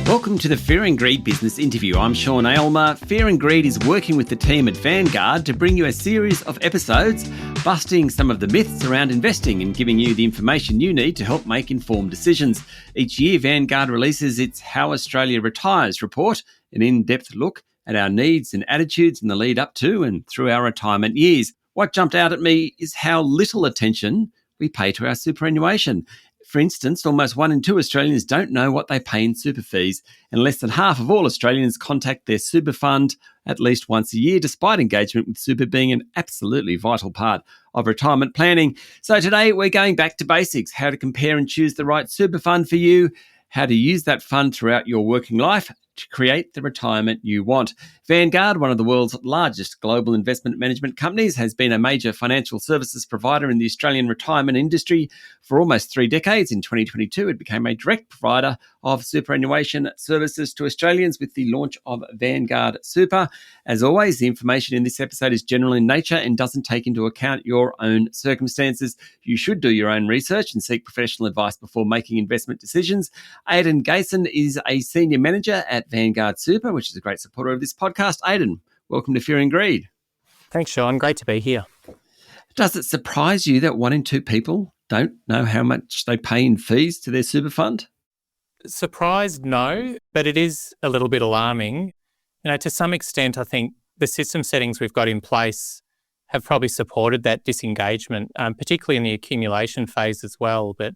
Welcome to the Fear and Greed Business Interview. I'm Sean Aylmer. Fear and Greed is working with the team at Vanguard to bring you a series of episodes busting some of the myths around investing and giving you the information you need to help make informed decisions. Each year, Vanguard releases its How Australia Retires report, an in-depth look at our needs and attitudes in the lead up to and through our retirement years. What jumped out at me is how little attention we pay to our superannuation. For instance, almost 1 in 2 Australians don't know what they pay in super fees, and less than half of all Australians contact their super fund at least once a year, despite engagement with super being an absolutely vital part of retirement planning. So today we're going back to basics, how to compare and choose the right super fund for you, how to use that fund throughout your working life to create the retirement you want. Vanguard, one of the world's largest global investment management companies, has been a major financial services provider in the Australian retirement industry for almost 3 decades. In 2022, it became a direct provider of superannuation services to Australians with the launch of Vanguard Super. As always, the information in this episode is general in nature and doesn't take into account your own circumstances. You should do your own research and seek professional advice before making investment decisions. Aidan Geysen is a senior manager at Vanguard Super, which is a great supporter of this podcast. Aidan, welcome to Fear and Greed. Thanks, Sean. Great to be here. Does it surprise you that 1 in 2 people don't know how much they pay in fees to their super fund? Surprised, no, but it is a little bit alarming. To some extent, I think the system settings we've got in place have probably supported that disengagement, particularly in the accumulation phase as well. But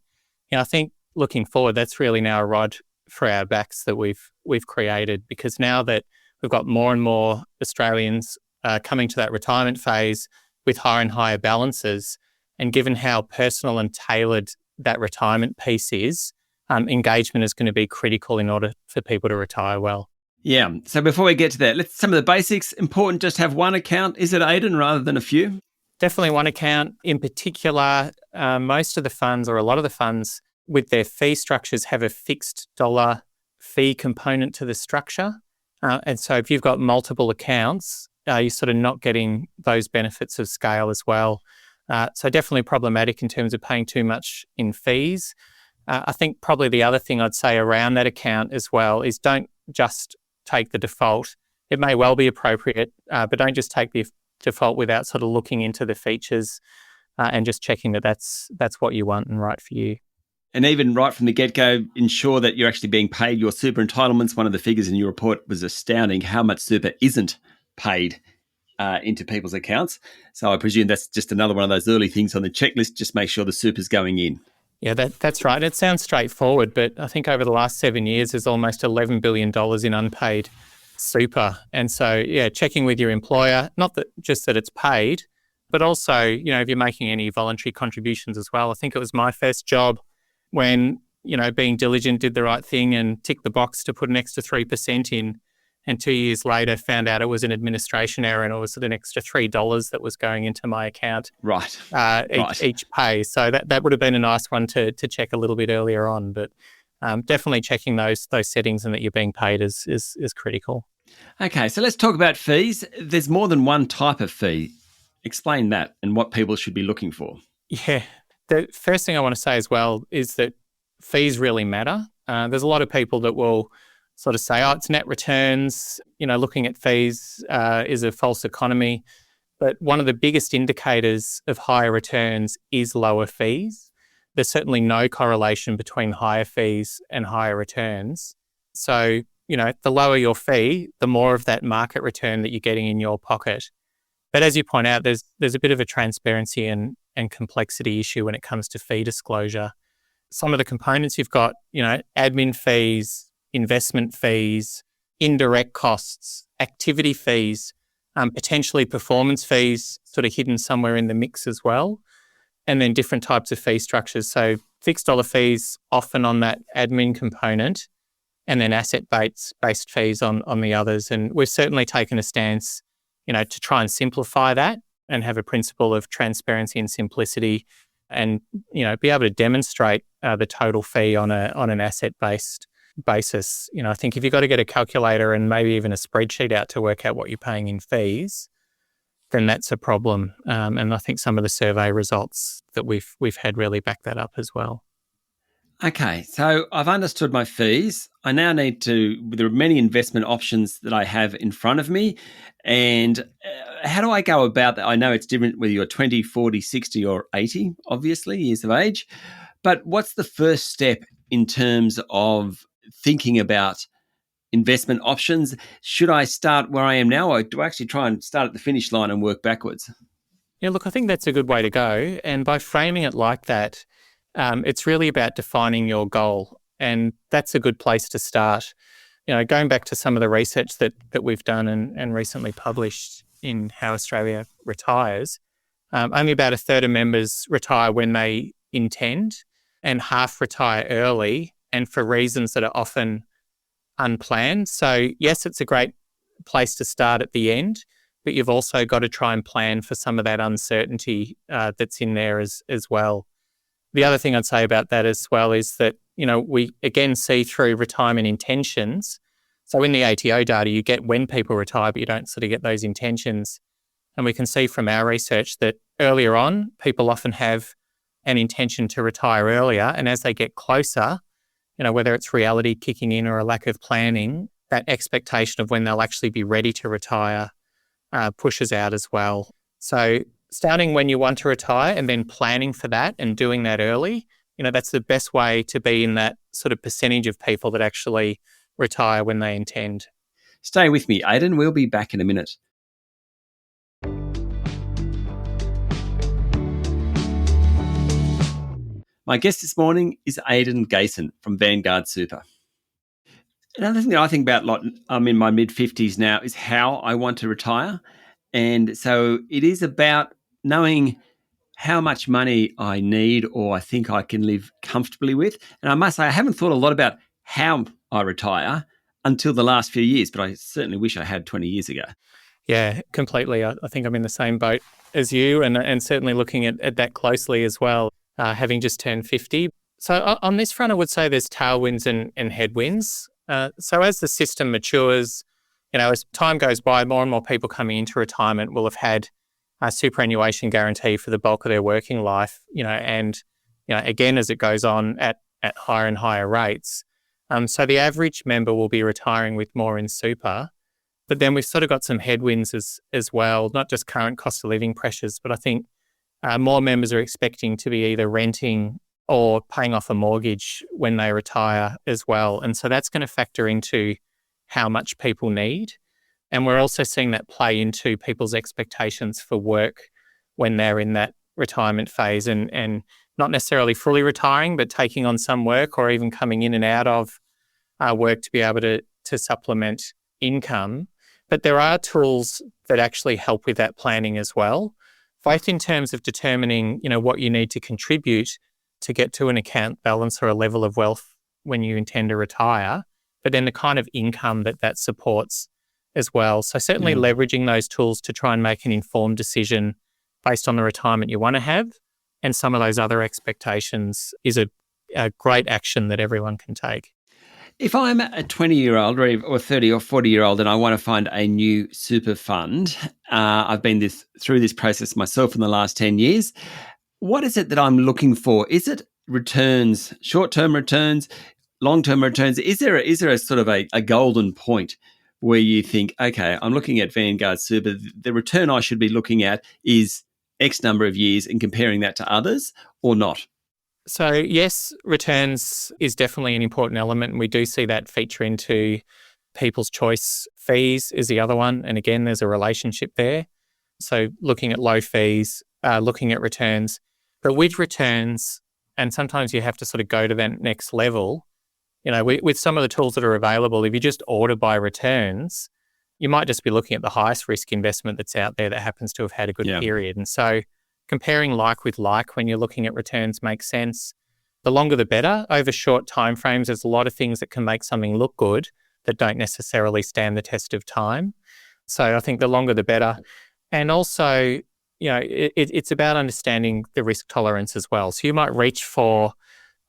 I think looking forward, that's really now a rod for our backs that we've created, because now that we've got more and more Australians coming to that retirement phase with higher and higher balances, and given how personal and tailored that retirement piece is, engagement is going to be critical in order for people to retire well. Yeah. So before we get to that, let's some of the basics. Important just have one account. Is it, Aidan, rather than a few? Definitely one account. In particular, most of the funds, or a lot of the funds with their fee structures, have a fixed dollar fee component to the structure. And so if you've got multiple accounts, you're sort of not getting those benefits of scale as well. So definitely problematic in terms of paying too much in fees. I think probably the other thing I'd say around that account as well is don't just take the default. It may well be appropriate, but don't just take the default without sort of looking into the features and just checking that that's what you want and right for you. And even right from the get-go, ensure that you're actually being paid your super entitlements. One of the figures in your report was astounding, how much super isn't paid into people's accounts. So I presume that's just another one of those early things on the checklist. Just make sure the super's going in. Yeah, that's right. It sounds straightforward, but I think over the last 7 years, there's almost $11 billion in unpaid super. And so, checking with your employer, not that just that it's paid, but also, if you're making any voluntary contributions as well. I think it was my first job when, being diligent, did the right thing and ticked the box to put an extra 3% in, and 2 years later found out it was an administration error and it was an extra $3 that was going into my account. Right. Each pay. So that would have been a nice one to check a little bit earlier on. But definitely checking those settings and that you're being paid is critical. Okay, so let's talk about fees. There's more than one type of fee. Explain that and what people should be looking for. Yeah. The first thing I want to say as well is that fees really matter. There's a lot of people that will sort of say, it's net returns, looking at fees is a false economy. But one of the biggest indicators of higher returns is lower fees. There's certainly no correlation between higher fees and higher returns. So, the lower your fee, the more of that market return that you're getting in your pocket. But as you point out, there's a bit of a transparency and complexity issue when it comes to fee disclosure. Some of the components you've got, admin fees, investment fees, indirect costs, activity fees, potentially performance fees sort of hidden somewhere in the mix as well, and then different types of fee structures. So fixed dollar fees often on that admin component, and then asset-based fees on the others. And we've certainly taken a stance, to try and simplify that and have a principle of transparency and simplicity, and be able to demonstrate the total fee on an asset-based basis. I think if you've got to get a calculator and maybe even a spreadsheet out to work out what you're paying in fees, then that's a problem. And I think some of the survey results that we've had really back that up as well. Okay, so I've understood my fees. I now need to, there are many investment options that I have in front of me. And how do I go about that? I know it's different whether you're 20, 40, 60, or 80, obviously, years of age. But what's the first step in terms of thinking about investment options? Should I start where I am now, or do I actually try and start at the finish line and work backwards? Yeah, look, I think that's a good way to go. And by framing it like that, it's really about defining your goal. And that's a good place to start. Going back to some of the research that we've done and recently published in How Australia Retires, only about a third of members retire when they intend, and half retire early and for reasons that are often unplanned. So, yes, it's a great place to start at the end, but you've also got to try and plan for some of that uncertainty that's in there as well. The other thing I'd say about that as well is that, we again see through retirement intentions. So in the ATO data, you get when people retire, but you don't sort of get those intentions. And we can see from our research that earlier on, people often have an intention to retire earlier. And as they get closer, whether it's reality kicking in or a lack of planning, that expectation of when they'll actually be ready to retire pushes out as well. So starting when you want to retire and then planning for that and doing that early, that's the best way to be in that sort of percentage of people that actually retire when they intend. Stay with me, Aidan. We'll be back in a minute. My guest this morning is Aidan Geysen from Vanguard Super. Another thing that I think about a lot, I'm in my mid-50s now, is how I want to retire. And so it is about knowing how much money I need or I think I can live comfortably with. And I must say, I haven't thought a lot about how I retire until the last few years, but I certainly wish I had 20 years ago. Yeah, completely. I think I'm in the same boat as you and certainly looking at that closely as well, having just turned 50. So on this front, I would say there's tailwinds and headwinds. So as the system matures, as time goes by, more and more people coming into retirement will have had a superannuation guarantee for the bulk of their working life, and again, as it goes on at higher and higher rates. So the average member will be retiring with more in super. But then we've sort of got some headwinds as well, not just current cost of living pressures, but I think more members are expecting to be either renting or paying off a mortgage when they retire as well. And so that's going to factor into how much people need. And we're also seeing that play into people's expectations for work when they're in that retirement phase and not necessarily fully retiring, but taking on some work or even coming in and out of work to be able to supplement income. But there are tools that actually help with that planning as well, both in terms of determining, what you need to contribute to get to an account balance or a level of wealth when you intend to retire, but then the kind of income that supports as well. So certainly leveraging those tools to try and make an informed decision based on the retirement you want to have and some of those other expectations is a great action that everyone can take. If I'm a 20-year-old or 30 or 40-year-old and I want to find a new super fund, I've been through this process myself in the last 10 years. What is it that I'm looking for? Is it returns, short-term returns, long-term returns? Is there a sort of a golden point where you think, okay, I'm looking at Vanguard Super, the return I should be looking at is X number of years and comparing that to others or not? So yes, returns is definitely an important element, and we do see that feature into people's choice. Fees is the other one, and again, there's a relationship there. So looking at low fees, looking at returns, but with returns, and sometimes you have to sort of go to that next level. With some of the tools that are available, if you just order by returns, you might just be looking at the highest risk investment that's out there that happens to have had a good period, and so comparing like with like when you're looking at returns makes sense. The longer the better. Over short timeframes, there's a lot of things that can make something look good that don't necessarily stand the test of time. So I think the longer the better. And also, it's about understanding the risk tolerance as well. So you might reach for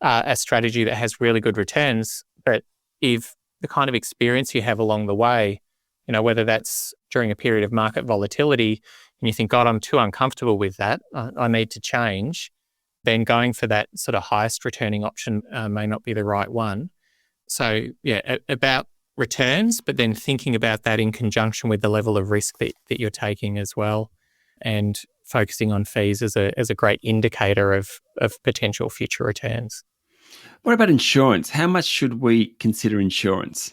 a strategy that has really good returns, but if the kind of experience you have along the way, whether that's during a period of market volatility, and you think, God, I'm too uncomfortable with that, I need to change, then going for that sort of highest returning option may not be the right one. So, about returns, but then thinking about that in conjunction with the level of risk that you're taking as well, and focusing on fees as a great indicator of potential future returns. What about insurance? How much should we consider insurance?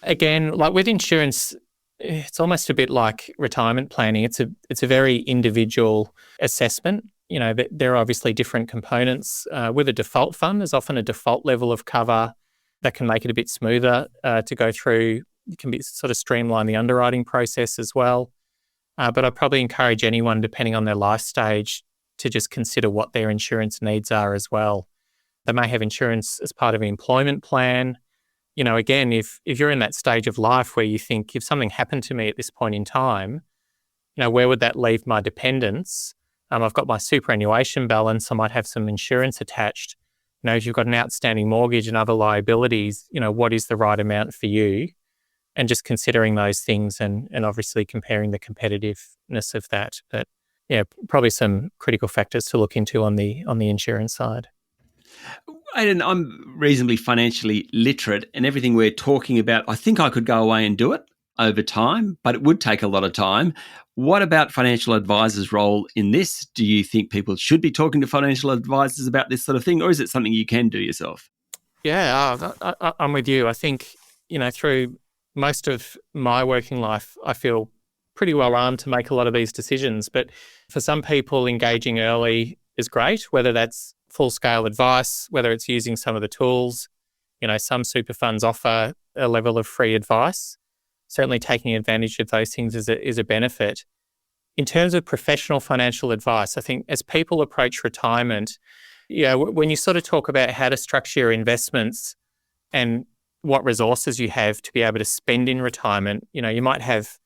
Again, like with insurance, it's almost a bit like retirement planning. It's a very individual assessment. There are obviously different components. With a default fund, there's often a default level of cover that can make it a bit smoother to go through. It can be sort of streamline the underwriting process as well. But I'd probably encourage anyone, depending on their life stage, to just consider what their insurance needs are as well. They may have insurance as part of an employment plan. Again, if you're in that stage of life where you think, if something happened to me at this point in time, where would that leave my dependents? I've got my superannuation balance. I might have some insurance attached. If you've got an outstanding mortgage and other liabilities, what is the right amount for you? And just considering those things and obviously comparing the competitiveness of that. But probably some critical factors to look into on the insurance side. Aidan, I'm reasonably financially literate, and everything we're talking about, I think I could go away and do it over time, but it would take a lot of time. What about financial advisors' role in this? Do you think people should be talking to financial advisors about this sort of thing, or is it something you can do yourself? Yeah, I'm with you. I think, through most of my working life, I feel pretty well armed to make a lot of these decisions. But for some people, engaging early is great, whether that's full-scale advice, whether it's using some of the tools. Some super funds offer a level of free advice. Certainly taking advantage of those things is a benefit. In terms of professional financial advice, I think as people approach retirement, when you sort of talk about how to structure your investments and what resources you have to be able to spend in retirement, you might have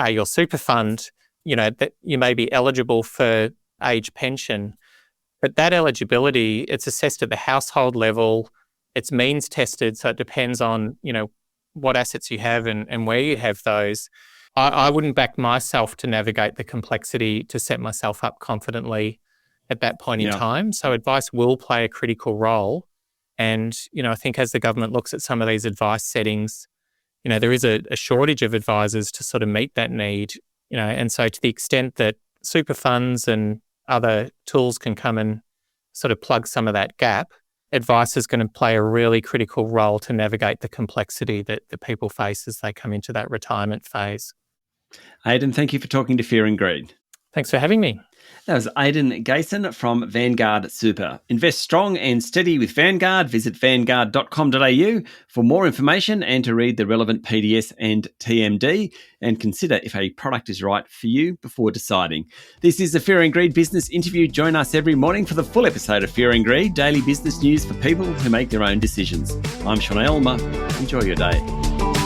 your super fund, that you may be eligible for age pension. But that eligibility, it's assessed at the household level. It's means tested, so it depends on, what assets you have and where you have those. I wouldn't back myself to navigate the complexity to set myself up confidently at that point in time. So advice will play a critical role. And, I think as the government looks at some of these advice settings, there is a shortage of advisors to sort of meet that need, and so to the extent that super funds and other tools can come and sort of plug some of that gap, advice is going to play a really critical role to navigate the complexity that the people face as they come into that retirement phase. Aidan, thank you for talking to Fear and Greed. Thanks for having me. That was Aidan Geysen from Vanguard Super. Invest strong and steady with Vanguard. Visit vanguard.com.au for more information and to read the relevant PDS and TMD, and consider if a product is right for you before deciding. This is the Fear and Greed Business Interview. Join us every morning for the full episode of Fear and Greed, daily business news for people who make their own decisions. I'm Aylmer. Enjoy your day.